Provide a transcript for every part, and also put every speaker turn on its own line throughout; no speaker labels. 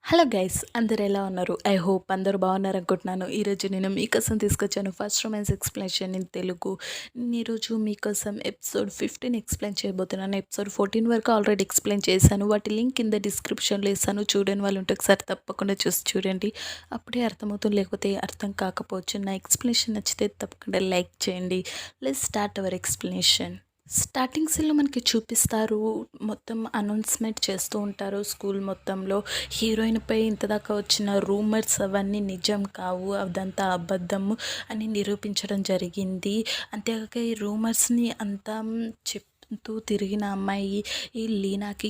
Hello guys, అందరు ఎలా ఉన్నారు? ఐ హోప్ అందరూ బాగున్నారు అనుకుంటున్నాను. ఈరోజు నేను మీకోసం తీసుకొచ్చాను first romance explanation in Telugu. నేను ఈరోజు మీకోసం ఎపిసోడ్ 15 ఎక్స్ప్లెయిన్ చేయబోతున్నాను. ఎపిసోడ్ 14 వరకు ఆల్రెడీ ఎక్స్ప్లెయిన్ చేశాను. వాటి లింక్ కింద డిస్క్రిప్షన్లో ఇస్తాను. చూడని వాళ్ళు ఉంటే ఒకసారి తప్పకుండా చూసి చూడండి. అప్పుడే అర్థమవుతుంది, లేకపోతే అర్థం కాకపోవచ్చు. నా ఎక్స్ప్లెనేషన్ నచ్చితే తప్పకుండా లైక్ చేయండి. Let's start our explanation. Starting సీన్లో మనకి చూపిస్తారు, మొత్తం అనౌన్స్మెంట్ చేస్తూ ఉంటారు స్కూల్ మొత్తంలో. హీరోయిన్పై ఇంతదాకా వచ్చిన రూమర్స్ అవన్నీ నిజం కావు, అదంతా అబద్ధము అని నిరూపించడం జరిగింది. అంతేకాక ఈ రూమర్స్ని అంతా చెప్తూ తిరిగిన అమ్మాయి ఈ లీనాకి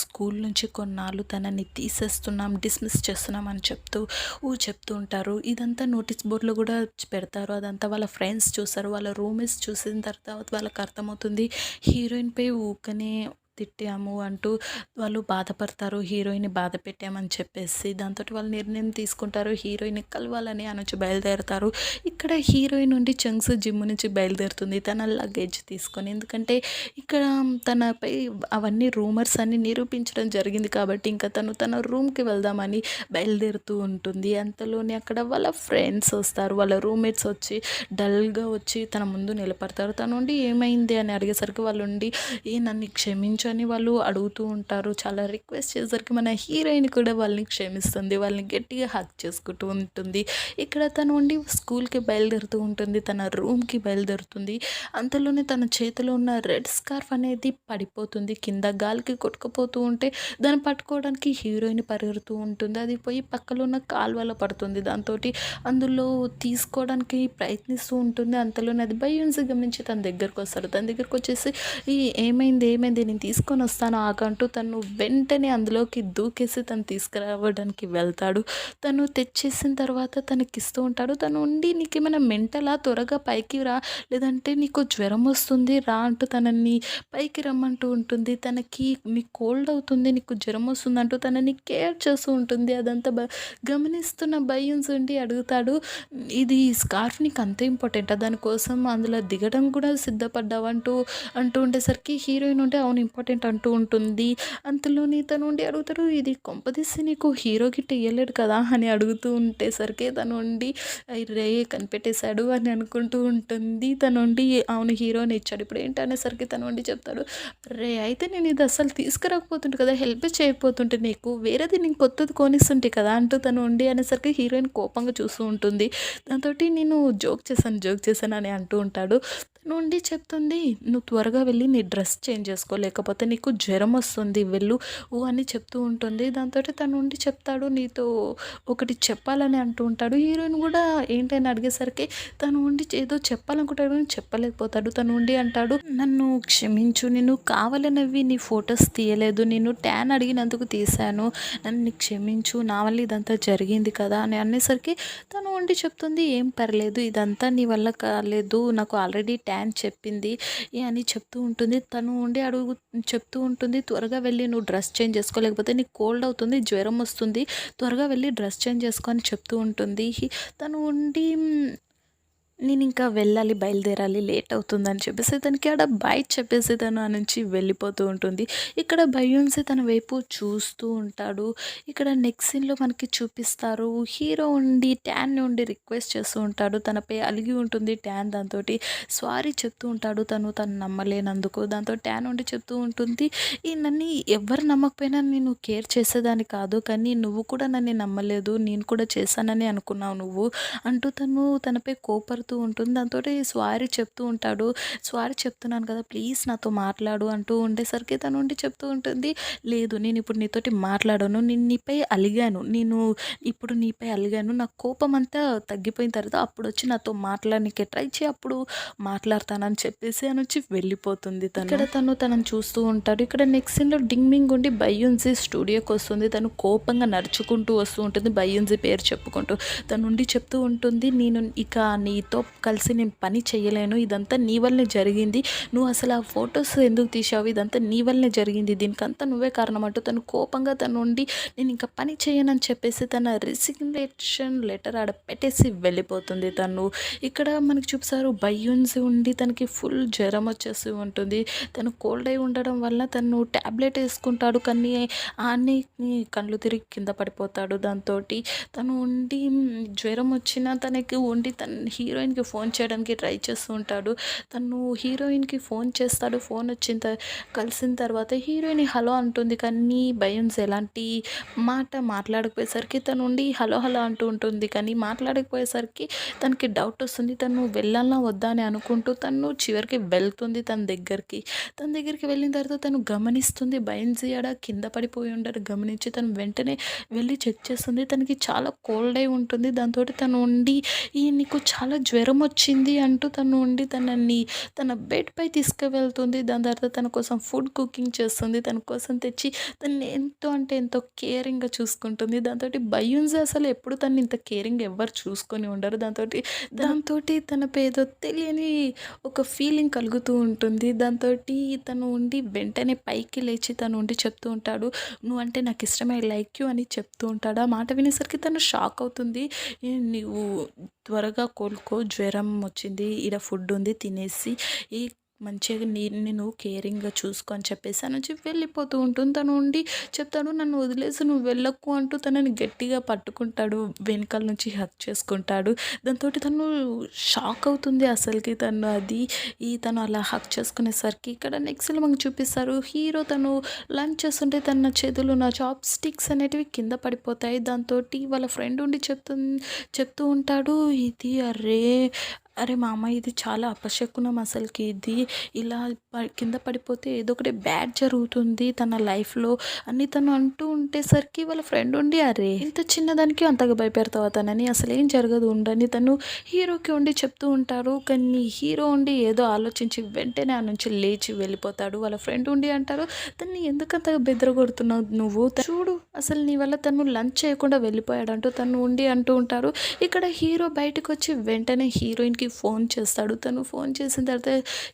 స్కూల్ నుంచి కొన్నాళ్ళు తనని తీసేస్తున్నాం, డిస్మిస్ చేస్తున్నాం అని చెప్తూ ఉంటారు. ఇదంతా నోటీస్ బోర్డులో కూడా పెడతారు. అదంతా వాళ్ళ ఫ్రెండ్స్ చూస్తారు. వాళ్ళ రూమ్మేట్స్ చూసిన తర్వాత వాళ్ళకి అర్థమవుతుంది హీరోయిన్పై ఊకనే తిట్టాము అంటూ వాళ్ళు బాధపడతారు, హీరోయిన్ని బాధ పెట్టామని చెప్పేసి. దాంతో వాళ్ళు నిర్ణయం తీసుకుంటారు, హీరోయిన్ కలవాలని అనొచ్చి బయలుదేరతారు. ఇక్కడ హీరోయిన్ నుండి చంగ్స్ జిమ్ నుంచి బయలుదేరుతుంది తన లగేజ్ తీసుకొని. ఎందుకంటే ఇక్కడ తనపై అవన్నీ రూమర్స్ అన్ని నిరూపించడం జరిగింది కాబట్టి ఇంకా తన రూమ్కి వెళ్దామని బయలుదేరుతూ ఉంటుంది. అంతలోనే అక్కడ వాళ్ళ ఫ్రెండ్స్ వస్తారు, వాళ్ళ రూమ్మేట్స్ వచ్చి డల్గా వచ్చి తన ముందు నిలబడతారు. తన నుండి ఏమైంది అని అడిగేసరికి వాళ్ళు ఉండి నన్ను క్షమించు అని వాళ్ళు అడుగుతూ ఉంటారు. చాలా రిక్వెస్ట్ చేసేసరికి మన హీరోయిన్ కూడా వాళ్ళని క్షమిస్తుంది, వాళ్ళని గట్టిగా హక్ చేసుకుంటూ ఉంటుంది. ఇక్కడ తను ఉండి స్కూల్కి బయలుదేరుతూ ఉంటుంది, తన రూమ్కి బయలుదేరుతుంది. అంతలోనే తన చేతిలో ఉన్న రెడ్ స్కార్ఫ్ అనేది పడిపోతుంది కింద, గాలికి కొట్టుకుపోతూ ఉంటే దాన్ని పట్టుకోవడానికి హీరోయిన్ పరిగెడుతూ ఉంటుంది. అది పోయి పక్కలో ఉన్న కాలువలో పడుతుంది. దాంతో అందులో తీసుకోవడానికి ప్రయత్నిస్తూ ఉంటుంది. అంతలోనే అది బయోన్సి గమనించి తన దగ్గరకు వస్తాడు. తన దగ్గరకు వచ్చేసి ఏమైంది నేను తీసుకొని వస్తాను ఆగంటూ తను వెంటనే అందులోకి దూకేసి తను తీసుకురావడానికి వెళ్తాడు. తను తెచ్చేసిన తర్వాత తనకి ఇస్తూ ఉంటాడు. తను ఉండి నీకేమైనా మెంటలా, త్వరగా పైకి రా, లేదంటే నీకు జ్వరం వస్తుంది రా అంటూ తనని పైకి రమ్మంటూ ఉంటుంది. తనకి నీకు కోల్డ్ అవుతుంది, నీకు జ్వరం వస్తుంది అంటూ తనని కేర్ చేస్తూ ఉంటుంది. అదంతా గమనిస్తున్న బయ్యన్స్ ఉండి అడుగుతాడు, ఇది స్కార్ఫ్ నీకు అంత ఇంపార్టెంటా, దానికోసం అందులో దిగడం కూడా సిద్ధపడ్డావు అంటూ ఉండేసరికి హీరోయిన్ ఉంటే అవును ఇంపార్టెంట్ అంటూ ఉంటుంది. అంతలోని తను ఉండి అడుగుతాడు, ఇది కొంపదీసి నీకు హీరో గిట్ట ఇయ్యలేడు కదా అని అడుగుతూ ఉండేసరికి తను ఉండి రే కనిపెట్టేశాడు అని అనుకుంటూ ఉంటుంది. తను ఉండి అవును హీరోని ఇచ్చాడు, ఇప్పుడు ఏంటి అనేసరికి తను ఉండి చెప్తాడు, రే అయితే నేను ఇది అసలు తీసుకురాకపోతుంటే కదా, హెల్ప్ చేయకపోతుంటే నీకు వేరేది నేను కొత్తది కొనిస్తుంటే కదా అంటూ తను ఉండి అనేసరికి హీరోయిన్ కోపంగా చూస్తూ ఉంటుంది. దాంతో నేను జోక్ చేశాను అని అంటూ ఉంటాడు. నుండి చెప్తుంది, నువ్వు త్వరగా వెళ్ళి నీ డ్రెస్ చేంజ్ చేసుకో, లేకపోతే నీకు జ్వరం వస్తుంది వెళ్ళు అని చెప్తూ ఉంటుంది. దాంతో తను ఉండి చెప్తాడు, నీతో ఒకటి చెప్పాలని అంటూ ఉంటాడు. హీరోయిన్ కూడా ఏంటని అడిగేసరికి తను ఉండి ఏదో చెప్పాలనుకుంటాడు కానీ చెప్పలేకపోతాడు. తను ఉండి అంటాడు, నన్ను క్షమించు, నేను కావాలనేవి నీ ఫొటోస్ తీయలేదు, నేను ట్యాన్ అడిగినందుకు తీశాను, నన్ను క్షమించు, నా వల్ల ఇదంతా జరిగింది కదా అని అనేసరికి తను ఉండి చెప్తుంది, ఏం పర్లేదు, ఇదంతా నీ వల్ల కాలేదు, నాకు ఆల్రెడీ ట్యాన్ చెప్పింది అని చెప్తూ ఉంటుంది. తను ఉండి చెప్తూ ఉంటుంది, త్వరగా వెళ్ళి నువ్వు డ్రెస్ చేంజ్ చేసుకో, లేకపోతే నీకు కోల్డ్ అవుతుంది, జ్వరం వస్తుంది, త్వరగా వెళ్ళి డ్రెస్ చేంజ్ చేసుకో అని చెప్తూ ఉంటుంది. తను ఉండి నేను ఇంకా వెళ్ళాలి, బయలుదేరాలి, లేట్ అవుతుందని చెప్పేసి తనకి ఆడ బై చెప్పేసి తను ఆ నుంచి వెళ్ళిపోతూ ఉంటుంది. ఇక్కడ బయోన్సీ తన వైపు చూస్తూ ఉంటాడు. ఇక్కడ నెక్స్ట్ సీన్లో మనకి చూపిస్తారు, హీరో ఉండి ట్యాన్ నుండి రిక్వెస్ట్ చేస్తూ ఉంటాడు, తనపై అలిగి ఉంటుంది ట్యాన్. దాంతో సారీ చెప్తూ ఉంటాడు తను నమ్మలేనందుకు. దాంతో ట్యాన్ ఉండి చెప్తూ ఉంటుంది, నన్ను ఎవరు నమ్మకపోయినా నేను కేర్ చేసేదాన్ని కాదు, కానీ నువ్వు కూడా నన్ను నమ్మలేదు, నేను కూడా చేశానని అనుకున్నావు నువ్వు అంటూ తనపై కోపడుతూ ఉంటుంది. దాంతో సారీ చెప్తూ ఉంటాడు, సారీ చెప్తున్నాను కదా ప్లీజ్ నాతో మాట్లాడు అంటూ ఉండేసరికి తను ఉండి చెప్తూ ఉంటుంది, లేదు నేను ఇప్పుడు నీతోటి మాట్లాడను, నేను నీపై అలిగాను, నా కోపం అంతా తగ్గిపోయిన తర్వాత అప్పుడు వచ్చి నాతో మాట్లాడడానికి ట్రై చేయి, అప్పుడు మాట్లాడతానని చెప్పేసి అని వచ్చి వెళ్ళిపోతుంది. ఇక్కడ తనని చూస్తూ ఉంటాడు. ఇక్కడ నెక్స్ట్ సీన్లో డింగ్ ఉండి బయ్యున్సీ స్టూడియోకి వస్తుంది. తను కోపంగా నడుచుకుంటూ వస్తూ ఉంటుంది, బయ్యున్సీ పేరు చెప్పుకుంటూ. తను ఉండి చెప్తూ ఉంటుంది, నేను ఇక నీతో నీతో కలిసి నేను పని చేయలేను, ఇదంతా నీ వల్లనే జరిగింది, నువ్వు అసలు ఆ ఫొటోస్ ఎందుకు తీసావు, ఇదంతా నీ వల్లనే జరిగింది, దీనికంతా నువ్వే కారణం అంటూ తను కోపంగా తను ఉండి నేను ఇంకా పని చేయనని చెప్పేసి తన రిసిగ్నేషన్ లెటర్ ఆడ పెట్టేసి వెళ్ళిపోతుంది తను. ఇక్కడ మనకి చూపిస్తారు బయ్యున్సి ఉండి తనకి ఫుల్ జ్వరం వచ్చేసి ఉంటుంది. తను కోల్డ్ అయి ఉండడం వల్ల తను ట్యాబ్లెట్ వేసుకుంటాడు, కానీ ఆన్ని కళ్ళు తిరిగి కింద పడిపోతాడు. దాంతో తను ఉండి జ్వరం వచ్చినా తనకి ఉండి తన హీరోయిన్కి ఫోన్ చేయడానికి ట్రై చేస్తూ ఉంటాడు. తను హీరోయిన్కి ఫోన్ చేస్తాడు. ఫోన్ కలిసిన తర్వాత హీరోయిన్ హలో అంటుంది, కానీ బయ్యున్స్ ఎలాంటి మాట మాట్లాడకపోయేసరికి తను ఉండి హలో హలో అంటూ ఉంటుంది, కానీ మాట్లాడకపోయేసరికి తనకి డౌట్ వస్తుంది. తను వెళ్ళాలా వద్దా అని అనుకుంటూ తను చివరికి వెళ్తుంది తన దగ్గరికి వెళ్ళిన తర్వాత తను గమనిస్తుంది బయన్జీ ఆడ కింద పడిపోయి ఉండడు. గమనించి తను వెంటనే వెళ్ళి చెక్ చేస్తుంది. తనకి చాలా కోల్డ్ అయి ఉంటుంది. దాంతో తను ఉండి నీకు చాలా జ్వరం వచ్చింది అంటూ తను ఉండి తన బెడ్ పై తీసుకువెళ్తుంది. దాని తర్వాత తన కోసం ఫుడ్ కుకింగ్ చేస్తుంది. తన కోసం తెచ్చి తను ఎంతో అంటే ఎంతో కేరింగ్గా చూసుకుంటుంది. దాంతో బయ్యున్జీ అసలు ఎప్పుడు తను ఇంత కేరింగ్ ఎవ్వరు చూసుకొని ఉండరు. దాంతో తన ఏదో తెలియని ఒక ఫీలింగ్ కలుగుతూ ఉంటుంది. దాంతో తను ఉండి వెంటనే పైకి లేచి తను ఉండి చెప్తూ ఉంటాడు, నువ్వంటే నాకు ఇష్టమే, ఐ లైక్ యూ అని చెప్తూ ఉంటాడు. ఆ మాట వినేసరికి తను షాక్ అవుతుంది. నువ్వు త్వరగా కోలుకో, జ్వరం వచ్చింది, ఈడ ఫుడ్ ఉంది తినేసి మంచిగా నేను కేరింగ్గా చూసుకో అని చెప్పేసి అని వచ్చి వెళ్ళిపోతూ ఉంటుంది. తను ఉండి చెప్తాడు, నన్ను వదిలేసి నువ్వు వెళ్ళకు అంటూ తనని గట్టిగా పట్టుకుంటాడు, వెనకాల నుంచి హక్ చేసుకుంటాడు. దాంతో తను షాక్ అవుతుంది అసలుకి. తను అలా హక్ చేసుకునేసరికి ఇక్కడ నెక్స్ట్లో మనకు చూపిస్తారు హీరో తను లంచ్ చేస్తుంటే తన చేతులు నా చాప్ స్టిక్స్ అనేటివి కింద పడిపోతాయి. దాంతో వాళ్ళ ఫ్రెండ్ ఉండి చెప్తూ ఉంటాడు, ఇది అరే మామ ఇది చాలా అపశకునం, అసలుకి ఇది ఇలా కింద పడిపోతే ఏదో ఒకటి బ్యాడ్ జరుగుతుంది తన లైఫ్లో అని తను అంటూ ఉండేసరికి వాళ్ళ ఫ్రెండ్ ఉండి అరే ఇంత చిన్నదానికి అంతగా భయపెడతావా తనని, అసలు ఏం జరగదు ఉండని తను హీరోకి ఉండి చెప్తూ ఉంటారు. కానీ హీరో ఉండి ఏదో ఆలోచించి వెంటనే ఆ నుంచి లేచి వెళ్ళిపోతాడు. వాళ్ళ ఫ్రెండ్ ఉండి అంటారు, తన్ని ఎందుకంతగా బెదరగొడుతున్నావు నువ్వు, చూడు అసలు నీ వల్ల తను లంచ్ చేయకుండా వెళ్ళిపోయాడంటూ తను ఉండి అంటూ ఉంటారు. ఇక్కడ హీరో బయటకు వచ్చి వెంటనే హీరోయిన్కి ఫోన్ చేస్తాడు. తను ఫోన్ చేసిన తర్వాత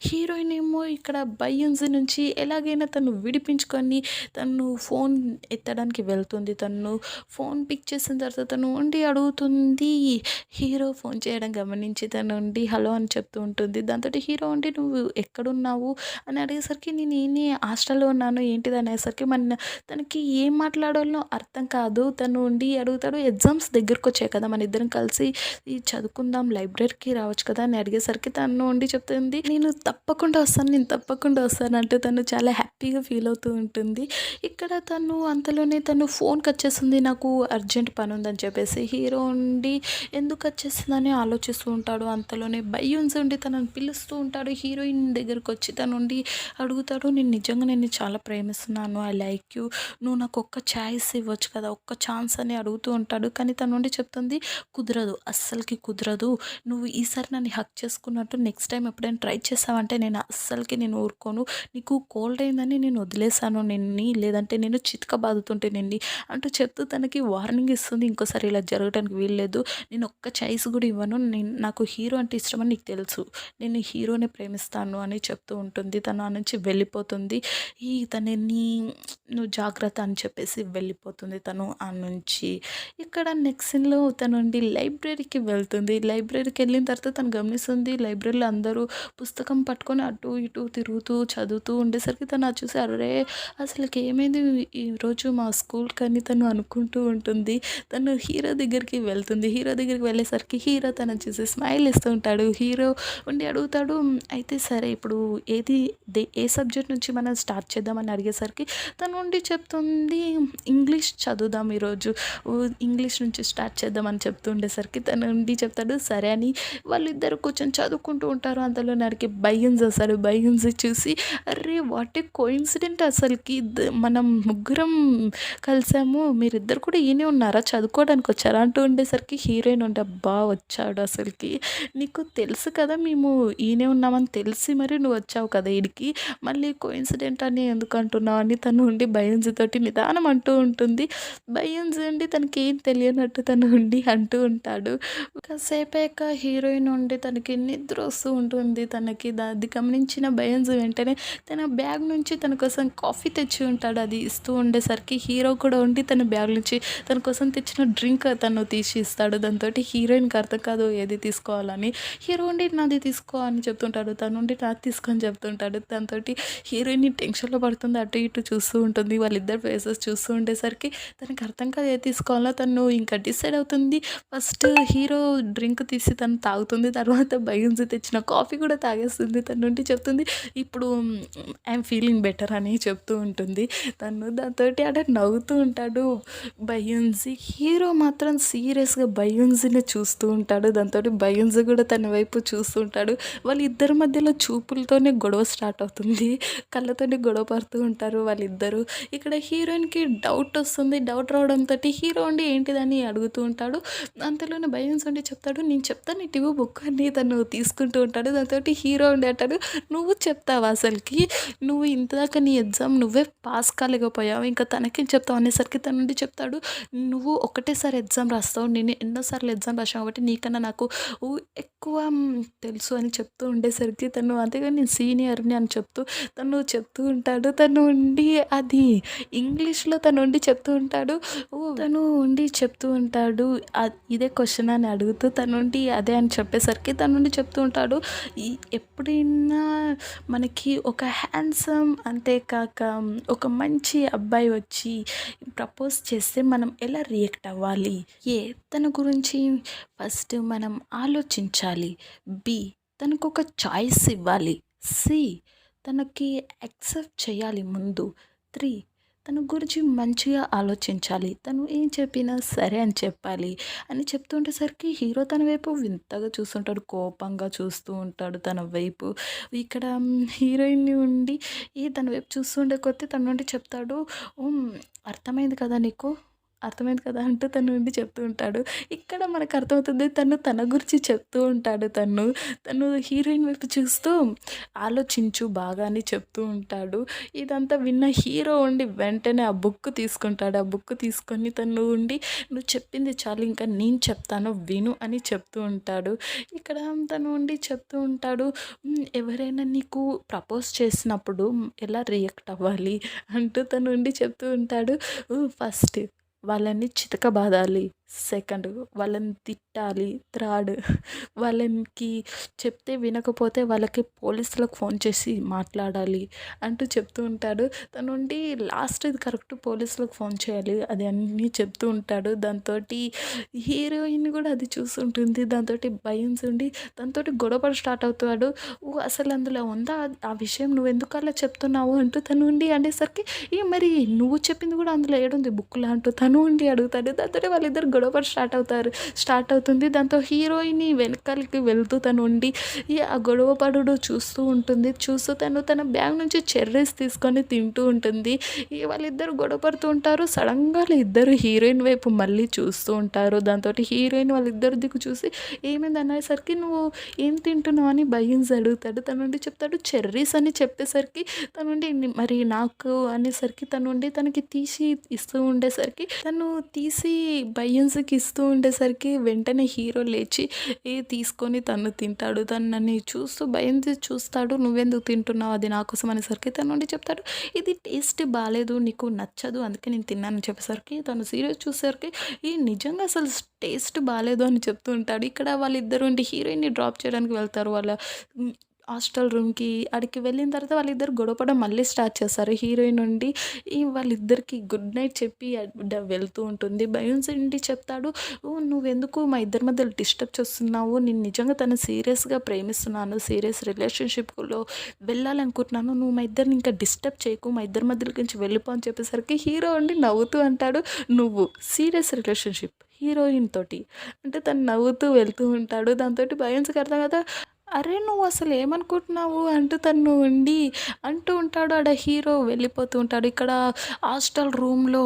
హీరోయిన్ ఏమో ఇక్కడ బయ్యున్జీ నుంచి ఎలాగైనా తను విడిపించుకొని తను ఫోన్ ఎత్తడానికి వెళ్తుంది. తను ఫోన్ పిక్ చేసిన తర్వాత తను ఉండి అడుగుతుంది, హీరో ఫోన్ చేయడం గమనించి తను ఉండి హలో అని చెప్తూ ఉంటుంది. దాంతో హీరో ఉండి నువ్వు ఎక్కడున్నావు అని అడిగేసరికి నేను హాస్టల్లో ఉన్నాను ఏంటిది అనేసరికి తనకి ఏం మాట్లాడాలో అర్థం కాదు. తను ఉండి అడుగుతాడు, ఎగ్జామ్స్ దగ్గరకు వచ్చాయి కదా, మన ఇద్దరం కలిసి చదువుకుందాం, లైబ్రరీకి రావచ్చు కదా అని అడిగేసరికి తను ఉండి చెప్తుంది, నేను తప్పకుండా వస్తాను అంటూ తను చాలా హ్యాపీగా ఫీల్ అవుతూ ఉంటుంది. ఇక్కడ అంతలోనే తను ఫోన్ కట్ చేస్తుంది, నాకు అర్జెంట్ పని ఉందని చెప్పేసి. హీరో ఉండి ఎందుకు కట్ చేస్తుందని ఆలోచిస్తూ ఉంటాడు. అంతలోనే బయ్యున్స్ ఉండి తనని పిలుస్తూ ఉంటాడు. హీరోయిన్ దగ్గరకు వచ్చి తను ఉండి అడుగుతాడు, నేను నిజంగా నేను చాలా ప్రేమిస్తున్నాను, ఐ లైక్ యూ, నువ్వు నాకు ఒక్క ఛాయిస్ ఇవ్వచ్చు కదా, ఒక్క ఛాన్స్ అని అడుగుతూ ఉంటాడు. కానీ తను ఉండి చెప్తుంది, కుదరదు, అస్సలకి కుదరదు, నువ్వు ఈసారి నన్ను హక్ చేసుకున్నట్టు నెక్స్ట్ టైం ఎప్పుడైనా ట్రై చేసావంటే నేను ఊరుకోను, నీకు కోల్డ్ అయిందని నేను వదిలేసాను లేదంటే నేను చితకబాదుతుంటే అంటూ చెప్తూ తనకి వార్నింగ్ ఇస్తుంది, ఇంకోసారి ఇలా జరగడానికి వీల్లేదు, నేను ఒక్క ఛాయిస్ కూడా ఇవ్వను, నాకు హీరో అంటే ఇష్టమని నీకు తెలుసు, నేను హీరోని ప్రేమిస్తాను అని చెప్తూ ఉంటుంది. తను ఆ నుంచి వెళ్ళిపోతుంది. తనని నువ్వు జాగ్రత్త అని చెప్పేసి వెళ్ళిపోతుంది తను ఆ నుంచి. ఇక్కడ నెక్స్ట్ సీన్లో తను లైబ్రరీకి వెళ్తుంది. లైబ్రరీకి వెళ్ళిన తర్వాత తను గమనిస్తుంది లైబ్రరీలో అందరూ పుస్తకం పట్టుకొని అటు ఇటు తిరుగుతూ చదువుతూ ఉండేసరికి తను అది చూసి అరే అసలుకి ఏమైంది ఈరోజు మా స్కూల్ కానీ తను అనుకుంటూ ఉంటుంది. తను హీరో దగ్గరికి వెళ్తుంది. హీరో దగ్గరికి వెళ్ళేసరికి హీరో తను చూసి స్మైల్ ఇస్తూ ఉంటాడు. హీరో ఉండి అడుగుతాడు, అయితే సరే ఇప్పుడు ఏ సబ్జెక్ట్ నుంచి మనం స్టార్ట్ చేద్దామని అడిగేసరికి తను ఉండి చెప్తుంది, ఇంగ్లీష్ చదువుదాం ఈరోజు, ఇంగ్లీష్ నుంచి స్టార్ట్ చేద్దామని చెప్తూ ఉండేసరికి తను ఉండి చెప్తాడు సరే అని. వాళ్ళిద్దరు కూర్చొని చదువుకుంటూ ఉంటారు. అంతలో నాడికి బయ్యున్స్ వస్తాడు. బయ్యున్స్ చూసి అరే వాట్ ఏ కోఇన్సిడెంట్, అసలుకి మనం ముగ్గురం కలిసాము, మీరిద్దరు కూడా ఈయనే ఉన్నారా, చదువుకోవడానికి వచ్చారా అంటూ ఉండేసరికి హీరోయిన్ ఉంటే అబ్బా వచ్చాడు, అసలుకి నీకు తెలుసు కదా మేము ఈయనే ఉన్నామని తెలిసి మరి నువ్వు వచ్చావు కదా ఈడికి, మళ్ళీ కోఇన్సిడెంట్ అని ఎందుకు అంటున్నావు అని తను ఉండి బయ్యున్స్ తోటి నిదానం అంటూ ఉంటుంది. బయ్యున్స్ ఉండి తనకి ఏం తెలియనట్టు తను ఉండి అంటూ ఉంటాడు. కాసేపాక హీరోయిన్ ఉండి తనకి నిద్ర వస్తూ ఉంటుంది. తనకి అది గమనించిన బయన్స్ వెంటనే తన బ్యాగ్ నుంచి తన కోసం కాఫీ తెచ్చి ఉంటాడు. అది ఇస్తూ ఉండేసరికి హీరో కూడా ఉండి తన బ్యాగ్ నుంచి తన కోసం తెచ్చిన డ్రింక్ తను తీసి ఇస్తాడు. దాంతోటి హీరోయిన్‌కి అర్థం కాదు ఏది తీసుకోవాలని. హీరో ఉండి నాది తీసుకో అని చెప్తుంటాడు. తనుండి నాది తీసుకో అని చెప్తుంటాడు. దాంతోటి హీరోయిన్ టెన్షన్‌లో పడుతుంది. అటు ఇటు చూస్తూ ఉంటుంది. వాళ్ళిద్దరి ఫేసెస్ చూస్తూ ఉండేసరికి తనకి అర్థం కాదు ఏది తీసుకోవాలో. తను ఇంకా డిసైడ్ అవుతుంది. ఫస్ట్ హీరో డ్రింక్ తీసి తను తాగుతుంది. తర్వాత బయన్స్ తెచ్చిన కాఫీ కూడా తాగేస్తుంది. తన నుండి చెప్తుంది ఇప్పుడు ఐయామ్ ఫీలింగ్ బెటర్ అని చెప్తూ ఉంటుంది. తను దాంతోటి ఆడ నవ్వుతూ ఉంటాడు బయన్సీ. హీరో మాత్రం సీరియస్‌గా బయన్సీని చూస్తూ ఉంటాడు. దాంతోటి బయన్సీ కూడా తన వైపు చూస్తూ ఉంటాడు. వాళ్ళిద్దరి మధ్యలో చూపులతోనే గొడవ స్టార్ట్ అవుతుంది. కళ్ళతోటి గొడవ పడుతూ ఉంటారు వాళ్ళిద్దరూ. ఇక్కడ హీరోయిన్‌కి డౌట్ వస్తుంది. డౌట్ రావడంతోటి హీరో ఉండి ఏంటిదని అడుగుతూ ఉంటాడు. అంతలోనే బయన్స్ ఉండి చెప్తాడు నేను చెప్తాను ఇటు ఇవ్వు బుక్ అని తను తీసుకుంటూ ఉంటాడు. దాంతోటి హీరో ఉండి అంటాడు నువ్వు చెప్తావా అసలుకి? నువ్వు ఇంతదాకా నీ ఎగ్జామ్ నువ్వే పాస్ కాలేకపోయావు. ఇంకా తనకేం చెప్తావు అనేసరికి తన నుండి చెప్తాడు నువ్వు ఒకటేసారి ఎగ్జామ్ రాస్తావు. నేను ఎన్నోసార్లు ఎగ్జామ్ రాసాను కాబట్టి నీకన్నా నాకు ఎక్కువ తెలుసు అని చెప్తూ ఉండేసరికి తను అంతేగాని నేను సీనియర్‌ని అని తను చెప్తూ ఉంటాడు. తను ఉండి అది ఇంగ్లీష్‌లో తను ఉండి చెప్తూ ఉంటాడు. తను ఉండి చెప్తూ ఉంటాడు. ఇదే క్వెషన్ అని అడుగుతూ తను ఉండి అదే అని చెప్పేసరికి తను ఉండి చెప్తూ ఉంటాడు. ఈ ఎప్పుడైనా మనకి ఒక హ్యాండ్సమ్ అంతేకాక ఒక మంచి అబ్బాయి వచ్చి ప్రపోజ్ చేస్తే మనం ఎలా రియాక్ట్ అవ్వాలి? తన గురించి ఫస్ట్ మనం ఆలోచించాలి. బి తనకొక చాయిస్ ఇవ్వాలి. సి తనకి యాక్సెప్ట్ చేయాలి ముందు. 3 తన గురించి మంచిగా ఆలోచించాలి. తను ఏం చెప్పినా సరే అని చెప్పాలి అని చెప్తుండేసరికి హీరో తన వైపు వింతగా చూస్తుంటాడు. కోపంగా చూస్తూ ఉంటాడు తన వైపు. ఇక్కడ హీరోయిన్ ఉండి తన వైపు చూస్తుండే కొద్దీ తన నుండి చెప్తాడు అర్థమైంది కదా నీకు? అర్థమైంది కదా అంటూ తను నుండి చెప్తూ ఉంటాడు. ఇక్కడ మనకు అర్థమవుతుంది తన గురించి చెప్తూ ఉంటాడు. తను హీరోయిన్ వైపు చూస్తూ ఆలోచించు బాగా అని చెప్తూ ఉంటాడు. ఇదంతా విన్న హీరో ఉండి వెంటనే ఆ బుక్ తీసుకుంటాడు. ఆ బుక్ తీసుకొని తను ఉండి నువ్వు చెప్పింది చాలు ఇంకా నేను చెప్తాను విను అని చెప్తూ ఉంటాడు. ఇక్కడ తను ఉండి చెప్తూ ఉంటాడు ఎవరైనా నీకు ప్రపోజ్ చేసినప్పుడు ఎలా రియాక్ట్ అవ్వాలి అంటూ తను ఉండి చెప్తూ ఉంటాడు. ఫస్ట్ వాళ్ళని చితకబాదాలి. సెకండ్ వాళ్ళని తిట్టాలి. థర్డ్ వాళ్ళకి చెప్తే వినకపోతే వాళ్ళకి పోలీసులకు ఫోన్ చేసి మాట్లాడాలి అంటూ చెప్తూ ఉంటాడు. తనుండి లాస్ట్ ఇది కరెక్ట్ పోలీసులకు ఫోన్ చేయాలి అది అన్నీ చెప్తూ ఉంటాడు. దాంతోటి హీరోయిన్ కూడా అది చూస్తుంటుంది. దాంతోటి బయన్స్ ఉండి దాంతోటి గొడవ స్టార్ట్ అవుతాడు. అసలు అందులో ఉందా ఆ విషయం నువ్వెందుకు అలా చెప్తున్నావు అంటూ తను ఉండి అనేసరికి మరి నువ్వు చెప్పింది కూడా అందులో ఏడుంది బుక్‌లో అంటూ తను ఉండి అడుగుతాడు. దాంతోటి వాళ్ళిద్దరు గొడవ స్టార్ట్ అవుతుంది. దాంతో హీరోయిన్ వెనకాలకి వెళ్తూ తను ఉండి ఆ గొడవ పడుడు చూస్తూ ఉంటుంది. చూస్తూ తన బ్యాగ్ నుంచి చెర్రీస్ తీసుకొని తింటూ ఉంటుంది. వాళ్ళిద్దరు గొడవ పడుతూ ఉంటారు. సడన్‌గా ఇద్దరు హీరోయిన్ వైపు మళ్ళీ చూస్తూ ఉంటారు. దాంతోటి హీరోయిన్ వాళ్ళిద్దరి దిక్కు చూసి ఏమైంది అనేసరికి నువ్వు ఏం తింటున్నావు అని బయన్స్ అడుగుతాడు. తను ఉండి చెప్తాడు చెర్రీస్ అని చెప్పేసరికి తనుండి మరి నాకు అనేసరికి తనుండి తనకి తీసి ఇస్తూ ఉండేసరికి తను తీసి బయన్స్‌కి ఇస్తూ ఉండేసరికి వెంటనే హీరో లేచి తీసుకొని తను తింటాడు. తనని చూస్తూ బయన్స్ చూస్తాడు. నువ్వెందుకు తింటున్నావు అది నా కోసం అనేసరికి తను ఉండి చెప్తాడు ఇది టేస్ట్ బాలేదు నీకు నచ్చదు అందుకే నేను తిన్నానని చెప్పేసరికి తను సీరియస్ చూసేసరికి నిజంగా అసలు టేస్ట్ బాలేదు అని చెప్తూ ఉంటాడు. ఇక్కడ వాళ్ళిద్దరు ఉండి హీరోయిన్‌ని డ్రాప్ చేయడానికి వెళ్తారు వాళ్ళ హాస్టల్ రూమ్‌కి. ఆడికి వెళ్ళిన తర్వాత వాళ్ళిద్దరు గొడవపడడం మళ్ళీ స్టార్ట్ చేస్తారు. హీరోయిన్ ఉండి వాళ్ళిద్దరికి గుడ్ నైట్ చెప్పి వెళ్తూ ఉంటుంది. బయన్స్ ఉండి చెప్తాడు నువ్వెందుకు మా ఇద్దరి మధ్యలో డిస్టర్బ్ చేస్తున్నావు? నేను నిజంగా తను సీరియస్‌గా ప్రేమిస్తున్నాను. సీరియస్ రిలేషన్‌షిప్‌లో వెళ్ళాలనుకుంటున్నాను. నువ్వు మా ఇద్దరిని ఇంకా డిస్టర్బ్ చేయకు. మా ఇద్దరి మధ్యలోకి నుంచి వెళ్ళిపో అని చెప్పేసరికి హీరో ఉండి నవ్వుతూ అంటాడు నువ్వు సీరియస్ రిలేషన్‌షిప్ హీరోయిన్ తోటి అంటే తను నవ్వుతూ వెళ్తూ ఉంటాడు. దాంతోటి బయన్స్‌కి అర్థం కదా అరే నువ్వు అసలు ఏమనుకుంటున్నావు అంటూ తను ఉండి అంటూ ఉంటాడు. ఆడ హీరో వెళ్ళిపోతూ ఉంటాడు. ఇక్కడ హాస్టల్ రూమ్‌లో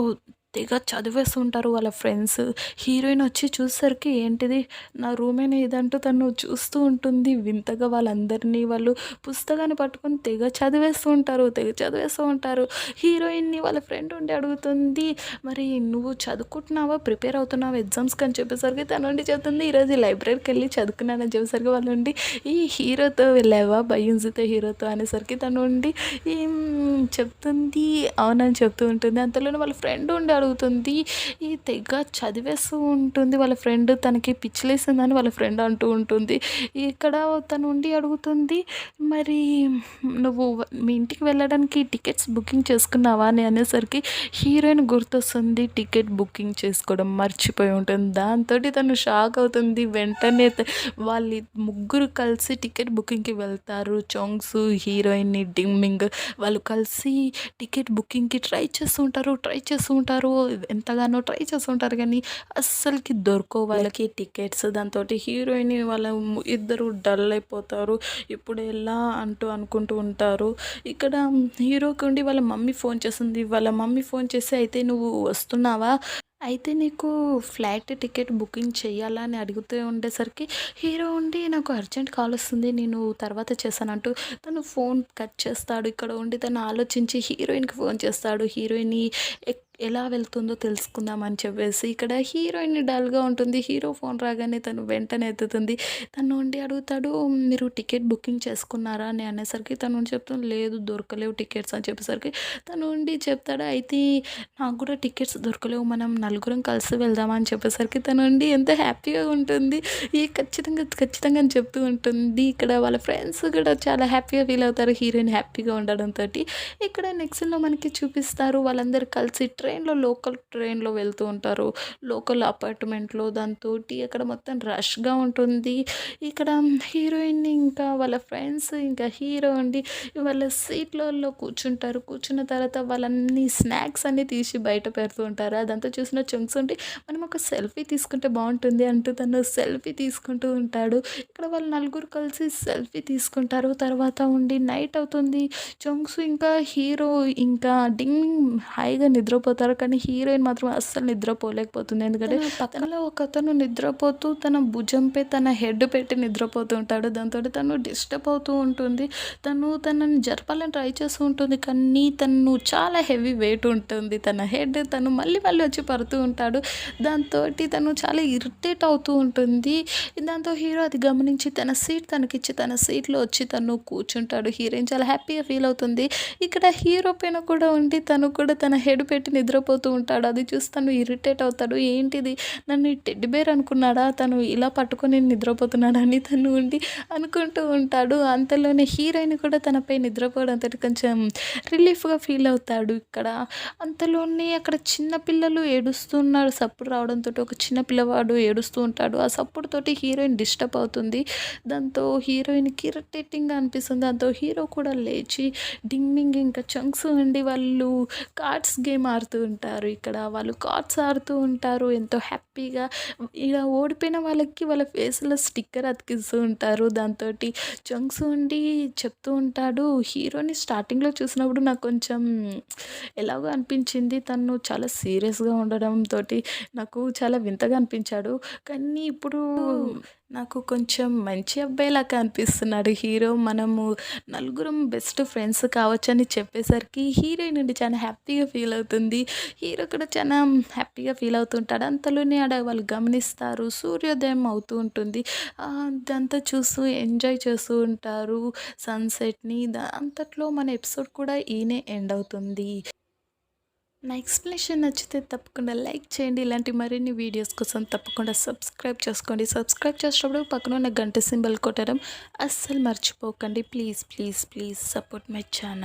తెగ చదివేస్తుంటారు వాళ్ళ ఫ్రెండ్స్. హీరోయిన్ వచ్చి చూసేసరికి ఏంటిది నా రూమేనే ఇదంటూ తను చూస్తూ ఉంటుంది. వింతగా వాళ్ళందరినీ వాళ్ళు పుస్తకాన్ని పట్టుకొని తెగ చదివేస్తూ ఉంటారు. హీరోయిన్‌ని వాళ్ళ ఫ్రెండ్ ఉండి అడుగుతుంది, "మరి నువ్వు చదువుకుంటున్నావా? ప్రిపేర్ అవుతున్నావా ఎగ్జామ్స్‌కి?" అని చెప్పేసరికి తనుండి చెప్తుంది, "ఈరోజు లైబ్రరీకెళ్ళి చదువుకున్నానని" చెప్పేసరికి వాళ్ళుండి, "ఈ హీరోతో వెళ్ళావా? బయ్యూన్స్‌తో హీరోతో" అనేసరికి తనుండి చెప్తుంది, అవునని చెప్తూ ఉంటుంది. అంతలోనే వాళ్ళ ఫ్రెండ్ ఉండి అడుగుతుంది. ఈ తెగ చదివేస్తూ ఉంటుంది. వాళ్ళ ఫ్రెండ్ తనకి పిచ్చిలేసిందని వాళ్ళ ఫ్రెండ్ అంటూ ఉంటుంది. ఇక్కడ తను ఉండి అడుగుతుంది, "మరి నువ్వు మీ ఇంటికి వెళ్ళడానికి టికెట్స్ బుకింగ్ చేసుకున్నావా?" అని అనేసరికి హీరోయిన్ గుర్తొస్తుంది. టికెట్ బుకింగ్ చేసుకోవడం మర్చిపోయి ఉంటుంది. దాంతోటి తను షాక్ అవుతుంది. వెంటనే వాళ్ళ ముగ్గురు కలిసి టికెట్ బుకింగ్‌కి వెళ్తారు. చోంగ్సు, హీరోయిన్, డింగ్మింగ్ వాళ్ళు కలిసి టికెట్ బుకింగ్‌కి ట్రై చేస్తూ ఉంటారు. ఎంతగానో ట్రై చేస్తూ ఉంటారు కానీ అస్సలకి దొరకవు వాళ్ళకి టికెట్స్. దాంతోటి హీరోయిన్ వాళ్ళ ఇద్దరు డల్ అయిపోతారు. ఇప్పుడు ఎలా అంటూ అనుకుంటూ ఉంటారు. ఇక్కడ హీరోకి ఉండి వాళ్ళ మమ్మీ ఫోన్ చేస్తుంది. వాళ్ళ మమ్మీ ఫోన్ చేసి, "అయితే నువ్వు వస్తున్నావా? అయితే నీకు ఫ్లైట్ టికెట్ బుకింగ్ చెయ్యాలా?" అని అడుగుతూ ఉండేసరికి హీరో ఉండి, "నాకు అర్జెంట్ కాల్ వస్తుంది. నేను తర్వాత చేశానంటూ" తను ఫోన్ కట్ చేస్తాడు. ఇక్కడ ఉండి తను ఆలోచించి హీరోయిన్‌కి ఫోన్ చేస్తాడు. హీరోయిని ఎలా వెళ్తుందో తెలుసుకుందామని చెప్పేసి. ఇక్కడ హీరోయిన్ డల్‌గా ఉంటుంది. హీరో ఫోన్ రాగానే తను వెంటనే ఎత్తుతుంది. తను ఉండి అడుగుతాడు, "మీరు టికెట్ బుకింగ్ చేసుకున్నారా?" అని అనేసరికి తను ఉండి చెప్తుంది, "లేదు దొరకలేవు టికెట్స్" అని చెప్పేసరికి తను ఉండి చెప్తాడు, "అయితే నాకు కూడా టికెట్స్ దొరకలేవు. మనం నలుగురం కలిసి వెళ్దామా?" అని చెప్పేసరికి తను ఉండి ఎంత హ్యాపీగా ఉంటుంది. ఖచ్చితంగా అని చెప్తూ ఉంటుంది. ఇక్కడ వాళ్ళ ఫ్రెండ్స్ కూడా చాలా హ్యాపీగా ఫీల్ అవుతారు హీరోయిన్ హ్యాపీగా ఉండడంతోటి. ఇక్కడ నెక్స్ట్‌లో మనకి చూపిస్తారు వాళ్ళందరూ కలిసి లోకల్ ట్రైన్‌లో వెళ్తూ ఉంటారు. లోకల్ అపార్ట్మెంట్‌లో దాంతోటి అక్కడ మొత్తం రష్‌గా ఉంటుంది. ఇక్కడ హీరోయిన్ ఇంకా వాళ్ళ ఫ్రెండ్స్ ఇంకా హీరో అండి వాళ్ళ సీట్‌లలో కూర్చుంటారు. కూర్చున్న తర్వాత వాళ్ళన్నీ స్నాక్స్ అన్నీ తీసి బయట పెడుతూ ఉంటారు. అదంతా చూసిన చంక్స్ ఉండి, "మనం ఒక సెల్ఫీ తీసుకుంటే బావుంటుంది" అంటూ తను సెల్ఫీ తీసుకుంటూ ఉంటాడు. ఇక్కడ వాళ్ళు నలుగురు కలిసి సెల్ఫీ తీసుకుంటారు. తర్వాత ఉండి నైట్ అవుతుంది. చంక్స్ ఇంకా హీరో ఇంకా డింగ్ హాయిగా నిద్రపోతారు. కానీ హీరోయిన్ మాత్రం అస్సలు నిద్రపోలేకపోతుంది. ఎందుకంటే పక్కన ఒకతను నిద్రపోతూ తన భుజంపై తన హెడ్ పెట్టి నిద్రపోతూ ఉంటాడు. దాంతోటి తను డిస్టర్బ్ అవుతూ ఉంటుంది. తనని జరపాలని ట్రై చేస్తూ ఉంటుంది. కానీ తను చాలా హెవీ వెయిట్ ఉంటుంది. తన హెడ్ తను మళ్ళీ వచ్చి పడుతూ ఉంటాడు. దాంతోటి తను చాలా ఇరిటేట్ అవుతూ ఉంటుంది. దాంతో హీరో అది గమనించి తన సీట్ తనకిచ్చి తన సీట్‌లో వచ్చి తను కూర్చుంటాడు. హీరోయిన్ చాలా హ్యాపీగా ఫీల్ అవుతుంది. ఇక్కడ హీరో పైన కూడా ఉండి తను కూడా తన హెడ్ పెట్టి నిద్రపోతూ ఉంటాడు. అది చూసి తను ఇరిటేట్ అవుతాడు. ఏంటిది నన్ను ఈ టెడ్డీ బేర్ అనుకున్నాడా? తను ఇలా పట్టుకొని నిద్రపోతున్నాడా అని తను ఉండి అనుకుంటూ ఉంటాడు. అంతలోనే హీరోయిన్ కూడా తనపై నిద్రపోవడంతోటి కొంచెం రిలీఫ్‌గా ఫీల్ అవుతాడు ఇక్కడ. అంతలోనే అక్కడ చిన్న పిల్లలు ఏడుస్తున్నారు. సప్పుడు రావడంతోటి ఒక చిన్న పిల్లవాడు ఏడుస్తూ ఉంటాడు. ఆ సప్పుడుతోటి హీరోయిన్ డిస్టర్బ్ అవుతుంది. దాంతో హీరోయిన్‌కి ఇరిటేటింగ్‌గా అనిపిస్తుంది. దాంతో హీరో కూడా లేచి డింగ్ ఇంకా చంక్స్ ఉండి వాళ్ళు కార్డ్స్ గేమ్ ఆడుతూ ఉంటారు. ఇక్కడ వాళ్ళు కార్డ్స్ ఆడుతూ ఉంటారు ఎంతో హ్యాపీగా. ఇలా ఓడిపోయిన వాళ్ళకి వాళ్ళ ఫేస్‌లో స్టిక్కర్ అతికిస్తూ ఉంటారు. దాంతోటి చంక్స్ ఉండి చెప్తూ ఉంటాడు, హీరోని స్టార్టింగ్‌లో చూసినప్పుడు నాకు కొంచెం ఎలాగో అనిపించింది. తను చాలా సీరియస్‌గా ఉండడంతోటి నాకు చాలా వింతగా అనిపించాడు. కానీ ఇప్పుడు నాకు కొంచెం మంచి అబ్బాయిలాగా అనిపిస్తున్నాడు హీరో. మనము నలుగురం బెస్ట్ ఫ్రెండ్స్ కావచ్చని చెప్పేసరికి హీరోయిన్ నుండి చాలా హ్యాపీగా ఫీల్ అవుతుంది. హీరో కూడా చాలా హ్యాపీగా ఫీల్ అవుతుంటాడు. అంతలోనే ఆడ వాళ్ళు గమనిస్తారు. సూర్యోదయం అవుతూ ఉంటుంది. అదంతా చూస్తూ ఎంజాయ్ చేస్తూ ఉంటారు సన్‌సెట్‌ని. అంతట్లో మన ఎపిసోడ్ కూడా ఈనే ఎండ్ అవుతుంది. నా ఎక్స్‌ప్లనేషన్ నచ్చితే తప్పకుండా లైక్ చేయండి. ఇలాంటి మరిన్ని వీడియోస్ కోసం తప్పకుండా సబ్స్క్రైబ్ చేసుకోండి. సబ్స్క్రైబ్ చేసేటప్పుడు పక్కన ఉన్న గంట సింబల్ కొట్టడం అస్సలు మర్చిపోకండి. Please support my channel.